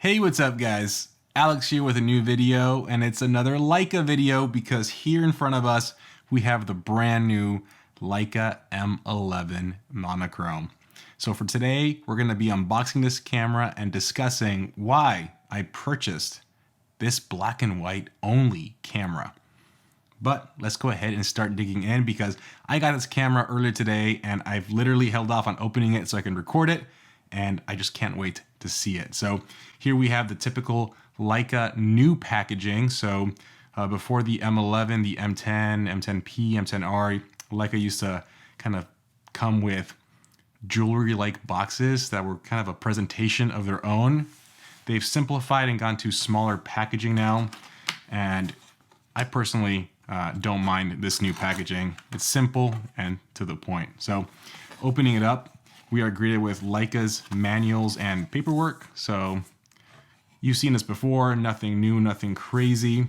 Hey, what's up guys? Alex here with a new video, and it's another Leica video because here in front of us we have the brand new Leica M11 Monochrom. So for today, we're going to be unboxing this camera and discussing why I purchased this black and white only camera. But let's go ahead and start digging in because I got this camera earlier today and I've literally held off on opening it so I can record it, and I just can't wait to see it. So here we have the typical Leica new packaging. So before the M11, the M10, M10P, M10R, Leica used to kind of come with jewelry-like boxes that were kind of a presentation of their own. They've simplified and gone to smaller packaging now, and I personally don't mind this new packaging. It's simple and to the point. So opening it up, we are greeted with Leica's manuals and paperwork. So you've seen this before, nothing new, nothing crazy.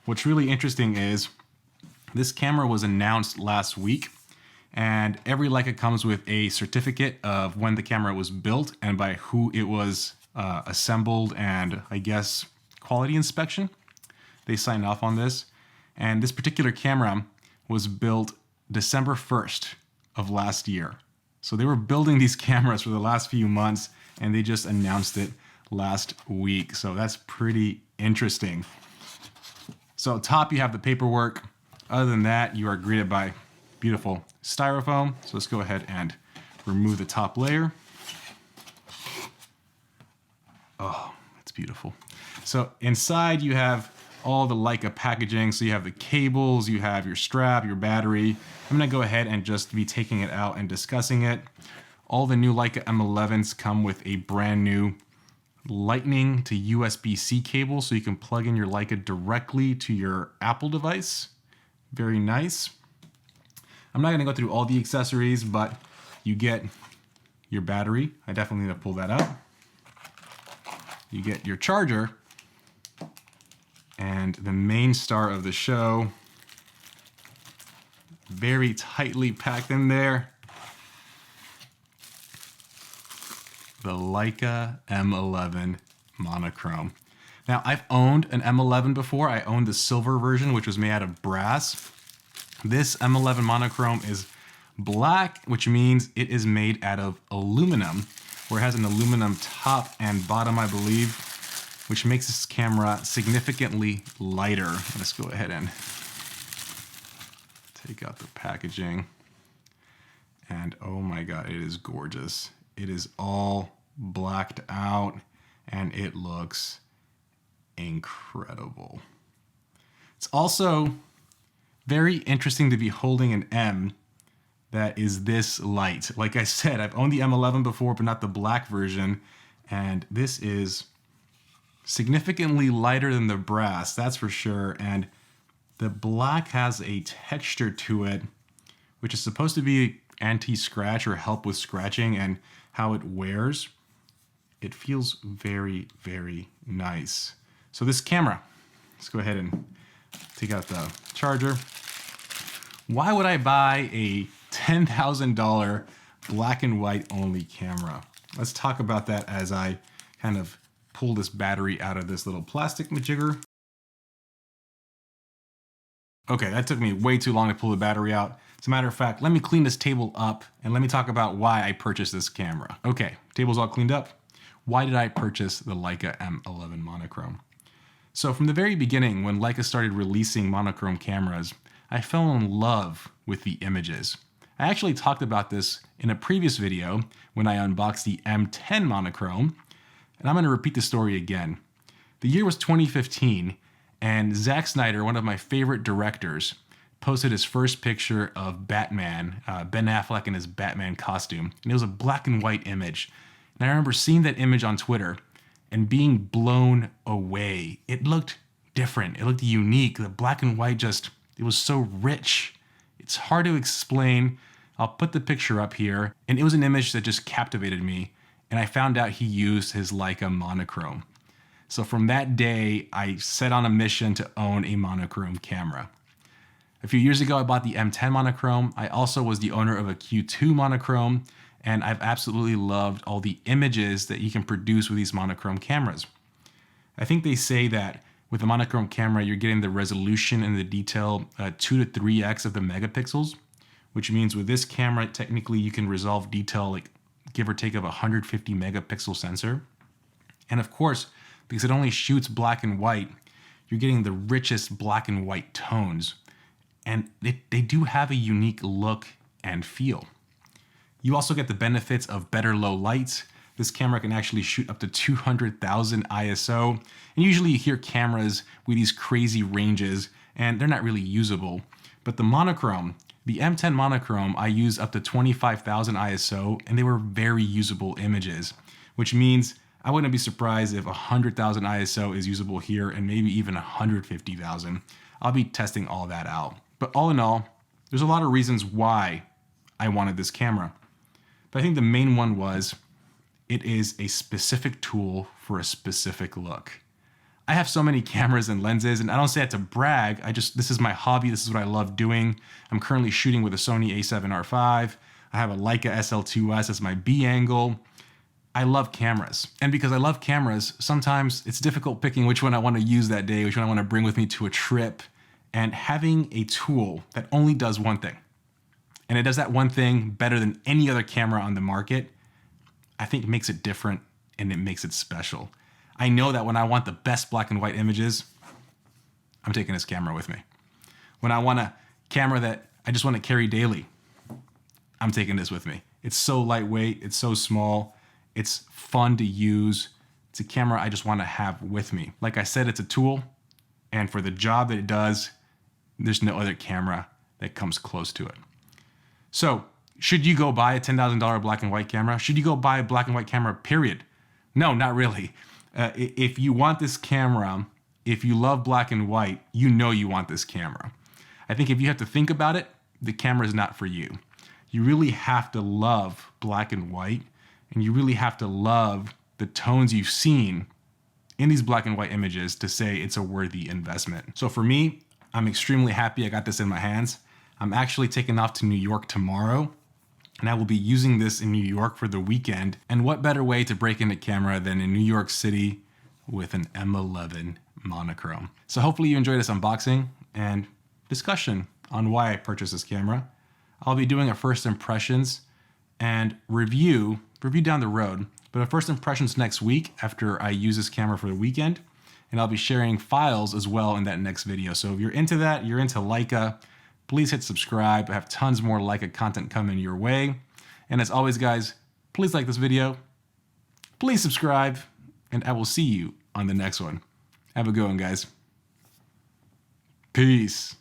What's really interesting is this camera was announced last week, and every Leica comes with a certificate of when the camera was built and by who it was assembled, and I guess quality inspection. They signed off on this. And this particular camera was built December 1st of last year. So they were building these cameras for the last few months and they just announced it last week. So that's pretty interesting. So top you have the paperwork. Other than that, you are greeted by beautiful styrofoam. So let's go ahead and remove the top layer. Oh, it's beautiful. So inside you have all the Leica packaging. So you have the cables, you have your strap, your battery. I'm gonna go ahead and just be taking it out and discussing it. All the new Leica M11s come with a brand new Lightning to USB-C cable, so you can plug in your Leica directly to your Apple device. Very nice. I'm not gonna go through all the accessories, but you get your battery. I definitely need to pull that out. You get your charger, and the main star of the show, very tightly packed in there, the Leica M11 Monochrom. Now, I've owned an M11 before. I owned the silver version, which was made out of brass. This M11 Monochrom is black, which means it is made out of aluminum, where it has an aluminum top and bottom, I believe, which makes this camera significantly lighter. Let's go ahead and take out the packaging. And oh my God, it is gorgeous. It is all blacked out and it looks incredible. It's also very interesting to be holding an M that is this light. Like I said, I've owned the M11 before, but not the black version. And this is significantly lighter than the brass, that's for sure. And the black has a texture to it, which is supposed to be anti-scratch or help with scratching and how it wears. It feels very, very nice. So this camera, let's go ahead and take out the charger. Why would I buy a $10,000 black and white only camera? Let's talk about that as I kind of pull this battery out of this little plastic majigger. Okay, that took me way too long to pull the battery out. As a matter of fact, let me clean this table up and let me talk about why I purchased this camera. Okay, table's all cleaned up. Why did I purchase the Leica M11 Monochrom? So from the very beginning, when Leica started releasing monochrome cameras, I fell in love with the images. I actually talked about this in a previous video when I unboxed the M10 Monochrom, and I'm going to repeat the story again. The year was 2015, and Zack Snyder, one of my favorite directors, posted his first picture of Batman, Ben Affleck in his Batman costume, and it was a black and white image. And I remember seeing that image on Twitter and being blown away. It looked different. It looked unique. The black and white it was so rich. It's hard to explain. I'll put the picture up here, and it was an image that just captivated me. And I found out he used his Leica monochrome. So from that day, I set on a mission to own a monochrome camera. A few years ago, I bought the M10 monochrome. I also was the owner of a Q2 monochrome, and I've absolutely loved all the images that you can produce with these monochrome cameras. I think they say that with a monochrome camera, you're getting the resolution and the detail 2 to 3x of the megapixels, which means with this camera, technically you can resolve detail like give or take of a 150 megapixel sensor. And of course, because it only shoots black and white, you're getting the richest black and white tones. And they do have a unique look and feel. You also get the benefits of better low lights. This camera can actually shoot up to 200,000 ISO. And usually you hear cameras with these crazy ranges and they're not really usable. But the monochrome, the M10 monochrome, I use up to 25,000 ISO and they were very usable images, which means I wouldn't be surprised if 100,000 ISO is usable here and maybe even 150,000. I'll be testing all that out. But all in all, there's a lot of reasons why I wanted this camera. But I think the main one was it is a specific tool for a specific look. I have so many cameras and lenses, and I don't say that to brag. This is my hobby. This is what I love doing. I'm currently shooting with a Sony a7R5. I have a Leica SL2S as my B angle. I love cameras. And because I love cameras, sometimes it's difficult picking which one I want to use that day, which one I want to bring with me to a trip. And having a tool that only does one thing, and it does that one thing better than any other camera on the market, I think makes it different and it makes it special. I know that when I want the best black and white images, I'm taking this camera with me. When I want a camera that I just want to carry daily, I'm taking this with me. It's so lightweight, it's so small, it's fun to use. It's a camera I just want to have with me. Like I said, it's a tool, and for the job that it does, there's no other camera that comes close to it. So, should you go buy a $10,000 black and white camera? Should you go buy a black and white camera, period? No, not really. If you want this camera, if you love black and white, you know you want this camera. I think if you have to think about it, the camera is not for you. You really have to love black and white, and you really have to love the tones you've seen in these black and white images to say it's a worthy investment. So for me, I'm extremely happy I got this in my hands. I'm actually taking off to New York tomorrow, and I will be using this in New York for the weekend. And what better way to break into camera than in New York City with an M11 monochrome. So hopefully you enjoyed this unboxing and discussion on why I purchased this camera. I'll be doing a first impressions and review down the road, but a first impressions next week after I use this camera for the weekend. And I'll be sharing files as well in that next video. So if you're into that, you're into Leica, please hit subscribe. I have tons more Leica content coming your way. And as always, guys, please like this video, please subscribe, and I will see you on the next one. Have a good one, guys. Peace.